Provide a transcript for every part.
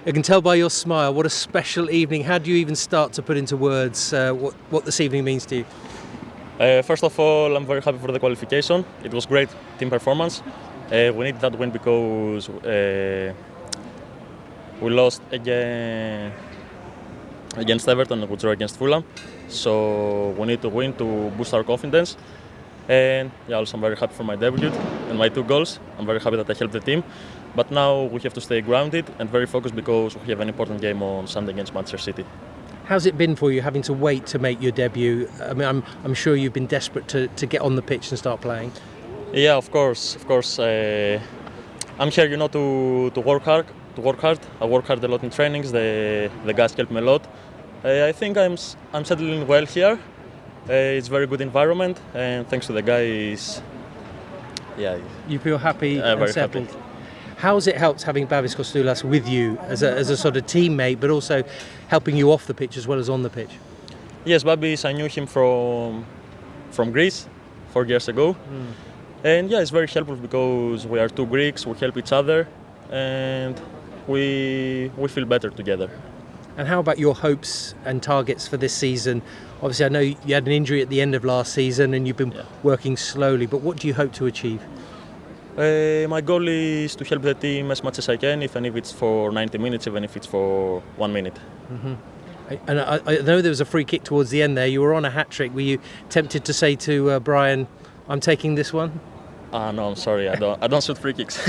I can tell by your smile what a special evening. How do you even start to put into words what this evening means to you? First of all, I'm very happy for the qualification. It was great team performance. We needed that win because we lost again against Everton, which were against Fulham. So we need to win to boost our confidence. And yeah, also I'm very happy for my debut and my 2 goals. I'm very happy that I helped the team. But now we have to stay grounded and very focused because we have an important game on Sunday against Manchester City. How's it been for you having to wait to make your debut? I mean, I'm sure you've been desperate to get on the pitch and start playing. Yeah, of course. I'm here, to work hard. I work hard a lot in trainings. The guys help me a lot. I think I'm settling well here. It's a very good environment, and thanks to the guys, yeah. You feel happy and very settled. happy. How's it helped having Babis Kostoulas with you as a sort of teammate, but also helping you off the pitch as well as on the pitch? Yes, Babis, I knew him from Greece 4 years ago. And yeah, it's very helpful because we are 2 Greeks, we help each other, and we feel better together. And how about your hopes and targets for this season? Obviously, I know you had an injury at the end of last season and you've been working slowly, but what do you hope to achieve? My goal is to help the team as much as I can, even if it's for 90 minutes, even if it's for 1 minute. And I know there was a free kick towards the end there. You were on a hat-trick. Were you tempted to say to Brian, I'm taking this one? No, I'm sorry. I don't shoot free kicks.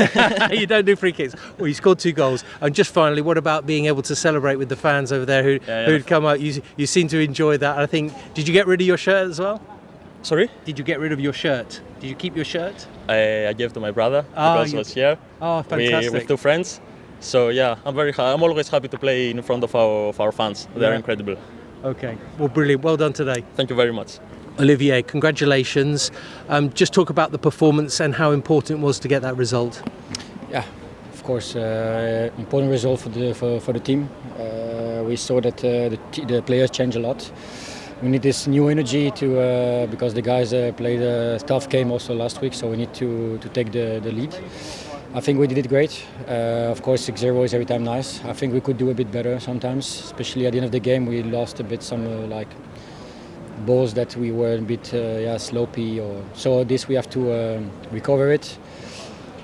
You don't do free kicks. Well, you scored 2 goals. And just finally, what about being able to celebrate with the fans over there who'd come out? You seem to enjoy that. I think. Did you get rid of your shirt as well? Sorry? Did you get rid of your shirt? Did you keep your shirt? I gave to my brother because he was here. Oh, fantastic! With 2 friends. So yeah, I'm always happy to play in front of our fans. They're incredible. Okay. Well, brilliant. Well done today. Thank you very much. Olivier, congratulations. Just talk about the performance and how important it was to get that result. Yeah, of course, important result for the team. We saw that the players change a lot. We need this new energy because the guys played a tough game also last week, so we need to take the lead. I think we did it great. Of course, 6-0 is every time nice. I think we could do a bit better sometimes, especially at the end of the game. We lost a bit some balls that we were a bit sloppy. So this we have to recover it.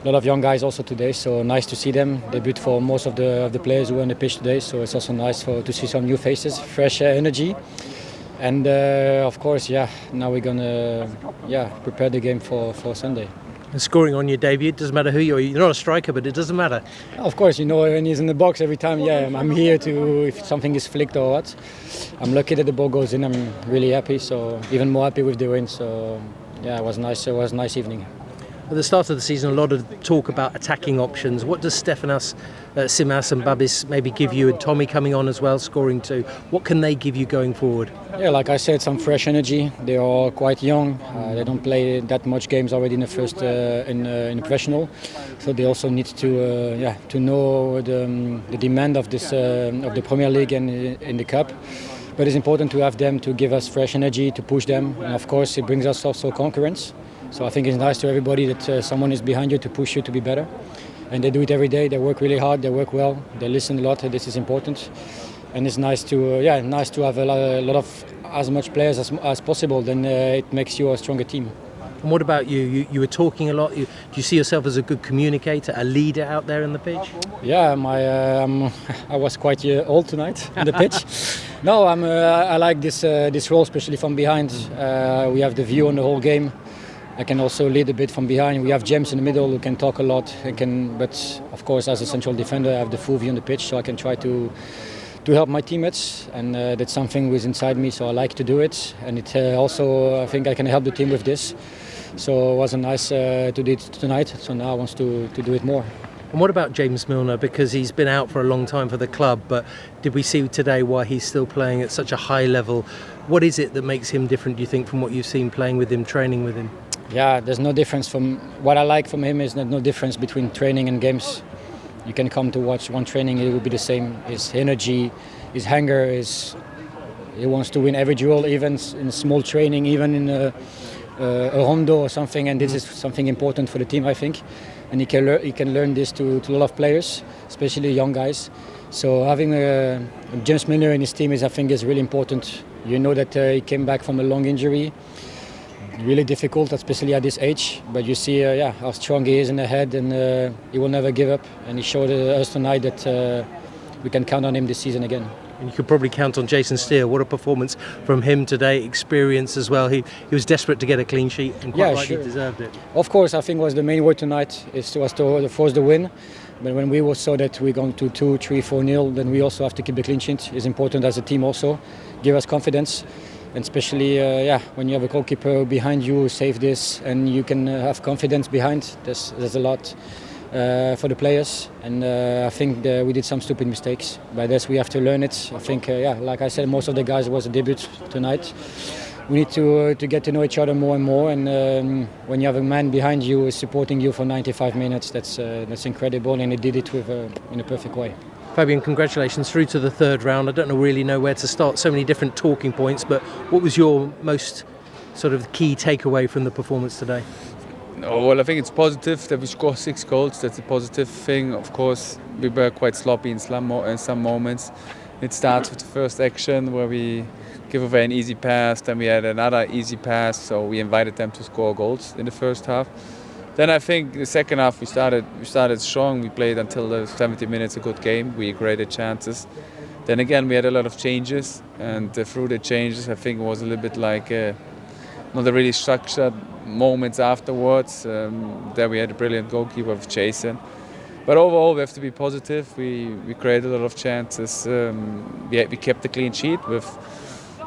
A lot of young guys also today, so nice to see them. Debut for most of the players who were on the pitch today, so it's also nice to see some new faces, fresh energy. And of course, now we're gonna prepare the game for Sunday. And scoring on your debut, it doesn't matter who you are. You're not a striker, but it doesn't matter. Of course, when he's in the box every time, I'm here if something is flicked or what. I'm lucky that the ball goes in. I'm really happy, so even more happy with the win. So it was nice. It was a nice evening. At the start of the season, a lot of talk about attacking options. What does Stefanos, Tzimas and Babis maybe give you, and Tommy coming on as well, scoring 2? What can they give you going forward? Yeah, like I said, some fresh energy. They are quite young. They don't play that much games already in the first in professional, so they also need to know the demand of this of the Premier League and in the Cup. But it's important to have them to give us fresh energy, to push them, and of course it brings us also concurrence. So I think it's nice to everybody that someone is behind you to push you to be better. And they do it every day. They work really hard. They work well. They listen a lot. This is important. And it's nice to have a lot of as much players as possible. Then it makes you a stronger team. And what about you? You were talking a lot. Do you see yourself as a good communicator, a leader out there in the pitch? Yeah, I was quite old tonight on the pitch. No, I like this role, especially from behind. We have the view on the whole game. I can also lead a bit from behind. We have James in the middle who can talk a lot. But of course, as a central defender, I have the full view on the pitch, so I can try to help my teammates. And that's something was inside me, so I like to do it. And it also, I think I can help the team with this. So it was nice to do it tonight. So now I want to do it more. And what about James Milner? Because he's been out for a long time for the club, but did we see today why he's still playing at such a high level? What is it that makes him different, do you think, from what you've seen playing with him, training with him? Yeah, there's no difference from what I like from him. Is no difference between training and games. You can come to watch one training, it will be the same. His energy, his hunger, he wants to win every duel, even in small training, even in a rondo or something. And this is something important for the team, I think. And he can learn this to a lot of players, especially young guys. So having James Milner in his team I think is really important. You know that he came back from a long injury, really difficult, especially at this age. But you see, how strong he is in the head, and he will never give up. And he showed us tonight that we can count on him this season again. And you could probably count on Jason Steele. What a performance from him today, experience as well. He was desperate to get a clean sheet and quite rightly deserved it. Of course, I think was the main word tonight was to force the win. But when we saw that we're going to 2, 3, 4-0, then we also have to keep the clean sheet. It's important as a team also, give us confidence. And especially, when you have a goalkeeper behind you, save this, and you can have confidence behind. There's a lot for the players, and I think we did some stupid mistakes. By this, we have to learn it. I think, like I said, most of the guys was a debut tonight. We need to get to know each other more and more. And when you have a man behind you supporting you for 95 minutes, that's incredible, and he did it in a perfect way. Fabian, congratulations through to the third round. I don't really know where to start. So many different talking points, but what was your most sort of key takeaway from the performance today? Oh, well, I think it's positive that we scored 6 goals. That's a positive thing. Of course, we were quite sloppy in some moments. It starts with the first action where we give away an easy pass, then we had another easy pass, so we invited them to score goals in the first half. Then I think the second half we started strong. We played until the 70 minutes a good game. We created chances. Then again we had a lot of changes, and through the changes I think it was a little bit like not a really structured moments afterwards. There we had a brilliant goalkeeper with Jason. But overall we have to be positive. We created a lot of chances. We kept the clean sheet with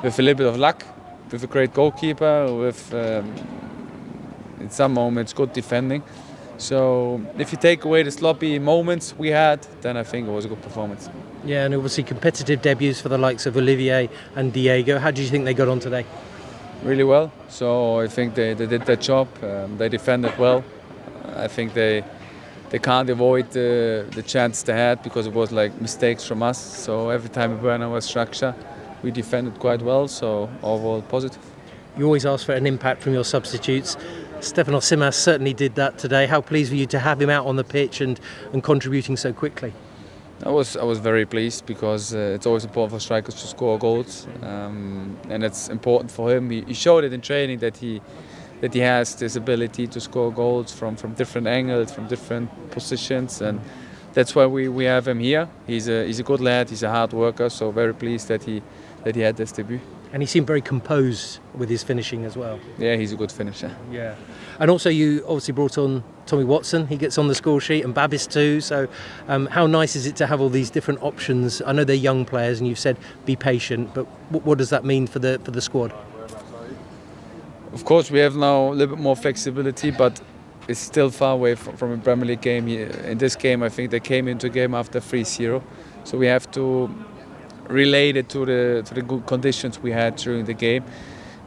a little bit of luck, with a great goalkeeper, with in some moments good defending. So if you take away the sloppy moments we had, then I think it was a good performance. Yeah, and obviously competitive debuts for the likes of Olivier and Diego. How do you think they got on today? Really well. So I think they did their job. They defended well. I think they can't avoid the chance they had because it was like mistakes from us. So every time we were in our structure, we defended quite well. So overall positive. You always ask for an impact from your substitutes. Stefanos Tzimas certainly did that today. How pleased were you to have him out on the pitch and contributing so quickly? I was very pleased because it's always important for strikers to score goals, and it's important for him. He showed it in training that he has this ability to score goals from different angles, from different positions, and that's why we have him here. He's a good lad. He's a hard worker. So very pleased that he had this debut. And he seemed very composed with his finishing as well. Yeah, he's a good finisher. Yeah. And also you obviously brought on Tommy Watson. He gets on the score sheet, and Babis too. So how nice is it to have all these different options? I know they're young players and you've said be patient, but what does that mean for the squad? Of course, we have now a little bit more flexibility, but it's still far away from a Premier League game. In this game, I think they came into the game after 3-0. So we have to related to the good conditions we had during the game.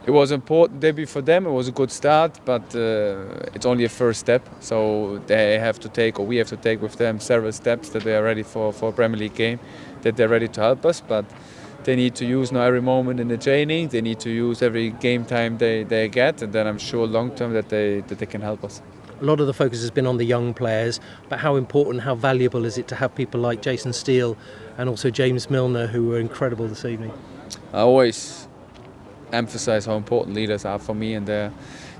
It was an important debut for them. It was a good start, but it's only a first step. So they have to take, or we have to take with them several steps that they are ready for a Premier League game, that they're ready to help us. But they need to use now every moment in the training. They need to use every game time they get, and then I'm sure long term that they can help us. A lot of the focus has been on the young players, but how important, how valuable is it to have people like Jason Steele and also James Milner, who were incredible this evening? I always emphasize how important leaders are for me, and they're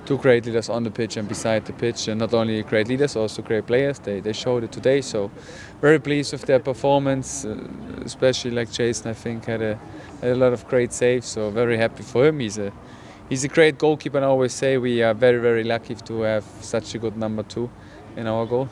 two great leaders on the pitch and beside the pitch, and not only great leaders, also great players. They showed it today, so very pleased with their performance, especially like Jason, I think had a lot of great saves, so very happy for him. He's a great goalkeeper, and I always say we are very, very lucky to have such a good number 2 in our goal.